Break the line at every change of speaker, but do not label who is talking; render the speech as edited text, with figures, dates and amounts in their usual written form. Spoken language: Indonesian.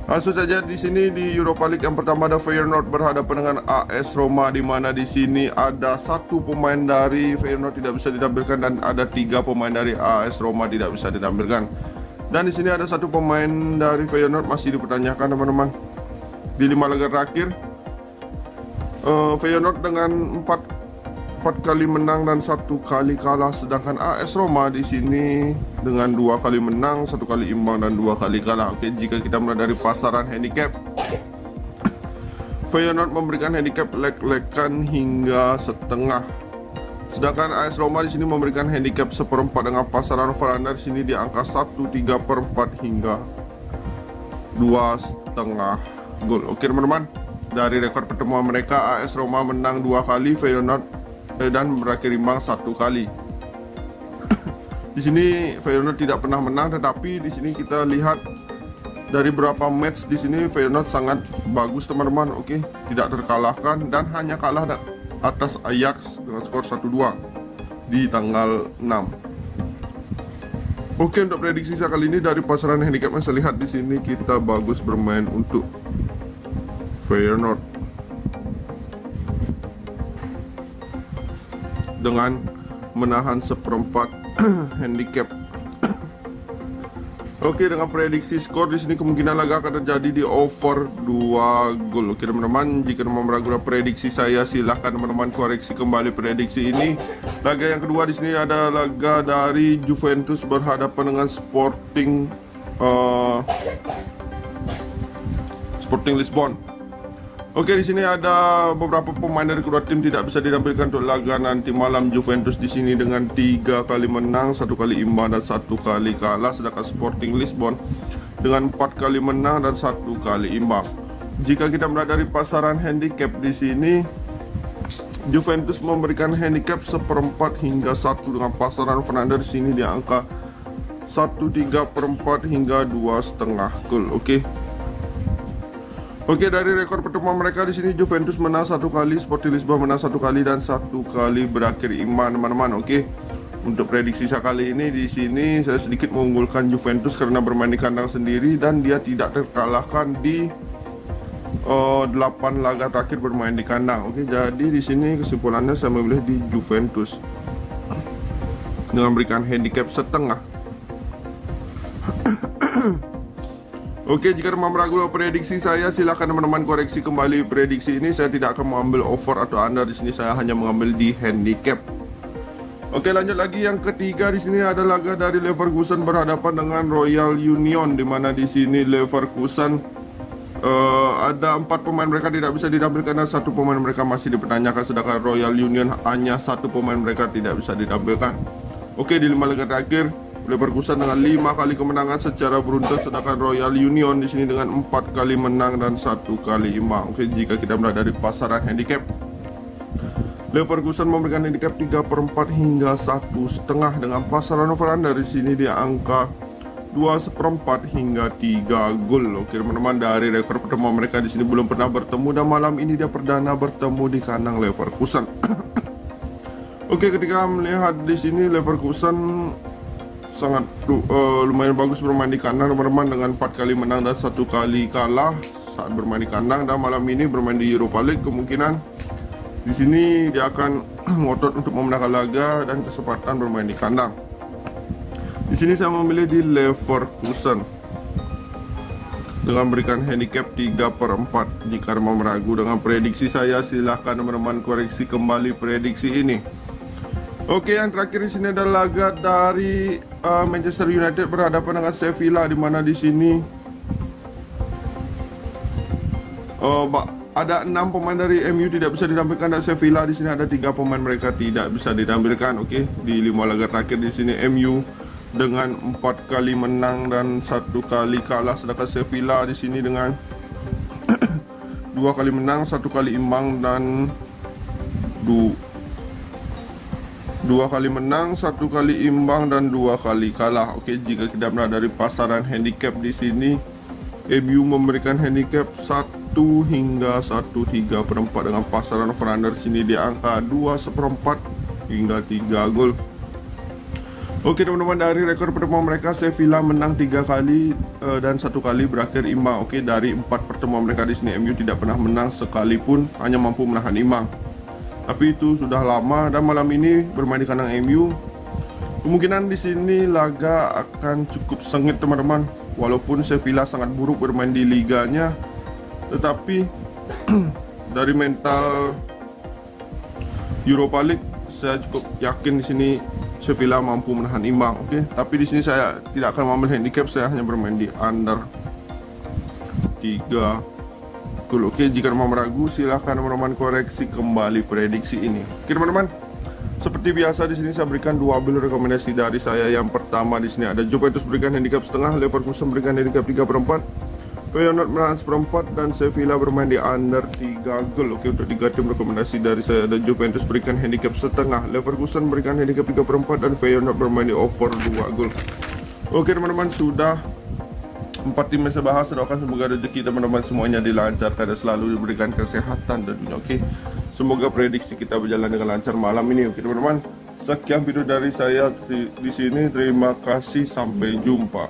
Langsung saja di sini di Europa League yang pertama ada Feyenoord berhadapan dengan AS Roma, di mana di sini ada satu pemain dari Feyenoord tidak bisa ditampilkan dan ada 3 pemain dari AS Roma tidak bisa ditampilkan. Dan di sini ada satu pemain dari Feyenoord masih dipertanyakan teman-teman. Di 5 laga terakhir Feyenoord dengan 4 kali menang dan 1 kali kalah, sedangkan AS Roma di sini dengan 2 kali menang, 1 kali imbang dan 2 kali kalah. Oke, jika kita mulai dari pasaran handicap, Feyenoord memberikan handicap lek-lekan hingga setengah, sedangkan AS Roma di sini memberikan handicap 1/4 dengan pasaran over-under di sini di angka 1/3/4 hingga 2,5 gol. Oke teman-teman, dari rekor pertemuan mereka AS Roma menang 2 kali, Feyenoord dan berakhir imbang 1 kali. Di sini Feyenoord tidak pernah menang, tetapi di sini kita lihat dari beberapa match di sini Feyenoord sangat bagus teman-teman. Oke, tidak terkalahkan dan hanya kalah atas Ajax dengan skor 1-2 di tanggal 6. Oke, untuk prediksi saya kali ini dari pasaran handicap yang saya lihat di sini kita bagus bermain untuk Feyenoord dengan menahan 1/4 handicap. Oke, dengan prediksi skor di sini kemungkinan laga akan terjadi di over 2 gol. Oke teman-teman, jika teman-teman meragukan prediksi saya, silahkan teman-teman koreksi kembali prediksi ini. Laga yang kedua di sini ada laga dari Juventus berhadapan dengan Sporting Lisbon. Oke, di sini ada beberapa pemain dari kedua tim tidak bisa ditampilkan untuk laga nanti malam. Juventus di sini dengan 3 kali menang, 1 kali imbang dan 1 kali kalah, sedangkan Sporting Lisbon dengan 4 kali menang dan 1 kali imbang. Jika kita melihat dari pasaran handicap di sini, Juventus memberikan handicap 1/4 hingga 1 dengan pasaran over-under di sini di angka 1/3/4 hingga 2,5 gol. Oke, dari rekor pertemuan mereka di sini Juventus menang 1 kali, Sporting Lisbon menang 1 kali dan 1 kali berakhir imbang teman-teman. Oke, untuk prediksi saya kali ini di sini saya sedikit mengunggulkan Juventus karena bermain di kandang sendiri dan dia tidak terkalahkan di 8 laga terakhir bermain di kandang. Oke, jadi di sini kesimpulannya saya memilih di Juventus dengan memberikan handicap setengah. Oke, jika teman meragu prediksi saya, silakan teman-teman koreksi kembali prediksi ini. Saya tidak akan mengambil over atau under di sini, saya hanya mengambil di handicap. Oke, lanjut lagi yang ketiga di sini ada laga dari Leverkusen berhadapan dengan Royal Union, di mana di sini Leverkusen ada 4 pemain mereka tidak bisa ditampilkan dan 1 pemain mereka masih dipertanyakan, sedangkan Royal Union hanya 1 pemain mereka tidak bisa ditampilkan. Oke, di 5 laga terakhir Leverkusen dengan 5 kali kemenangan secara beruntun, sedangkan Royal Union di sini dengan 4 kali menang dan 1 kali imbang. Oke, jika kita melihat dari pasaran handicap, Leverkusen memberikan handicap 3/4 hingga 1,5 dengan pasaran over-under di sini di angka 2,4 hingga 3 gol. Oke teman-teman, dari rekor pertemuan mereka di sini belum pernah bertemu dan malam ini dia perdana bertemu di kandang Leverkusen. Oke, ketika melihat di sini Leverkusen sangat lumayan bagus bermain di kandang teman-teman, dengan 4 kali menang dan 1 kali kalah saat bermain di kandang, dan malam ini bermain di Europa League. Kemungkinan di sini dia akan ngotot untuk memenangkan laga dan kesempatan bermain di kandang. Di sini saya memilih di Leverkusen dengan berikan handicap 3/4. Jika mau meragu dengan prediksi saya, silahkan teman-teman koreksi kembali prediksi ini. Oke, yang terakhir di sini ada laga dari Manchester United berhadapan dengan Sevilla, di mana di sini ada 6 pemain dari MU tidak bisa ditampilkan, dan Sevilla di sini ada 3 pemain mereka tidak bisa ditampilkan. Oke, di 5 laga terakhir di sini MU dengan 4 kali menang dan 1 kali kalah, sedangkan Sevilla di sini dengan 2 kali menang, 1 kali imbang dan 2 kali menang, 1 kali imbang dan 2 kali kalah. Oke, jika kita melihat dari pasaran handicap di sini, MU memberikan handicap 1 hingga 1/3/4 dengan pasaran over-under sini di angka 2/4 hingga 3 gol. Oke teman-teman, dari rekor pertemuan mereka Sevilla menang 3 kali dan 1 kali berakhir imbang. Oke, dari 4 pertemuan mereka di sini MU tidak pernah menang sekalipun, hanya mampu menahan imbang. Tapi itu sudah lama, dan malam ini bermain di kandang MU. Kemungkinan di sini laga akan cukup sengit teman-teman. Walaupun Sevilla sangat buruk bermain di liganya, tetapi dari mental Europa League saya cukup yakin di sini Sevilla mampu menahan imbang. Oke, tapi di sini saya tidak akan mengambil handicap, saya hanya bermain di under 3 gol. Oke, jika teman ragu silahkan teman-teman koreksi kembali prediksi ini. Oke teman-teman, seperti biasa di sini saya berikan 2 build rekomendasi dari saya. Yang pertama di sini ada Juventus berikan handicap setengah, Leverkusen berikan handicap 3/4, Feyenoord menang 1/4, dan Sevilla bermain di under 3 gol. Oke, untuk 3 tim rekomendasi dari saya ada Juventus berikan handicap setengah, Leverkusen berikan handicap 3/4, dan Feyenoord bermain di over 2 gol. Oke teman-teman, sudah 4 tim yang saya bahas. Doakan semoga rezeki teman-teman semuanya dilancarkan dan selalu diberikan kesehatan tentunya. Oke, semoga prediksi kita berjalan dengan lancar malam ini. Oke teman-teman, sekian video dari saya di sini. Terima kasih, sampai jumpa.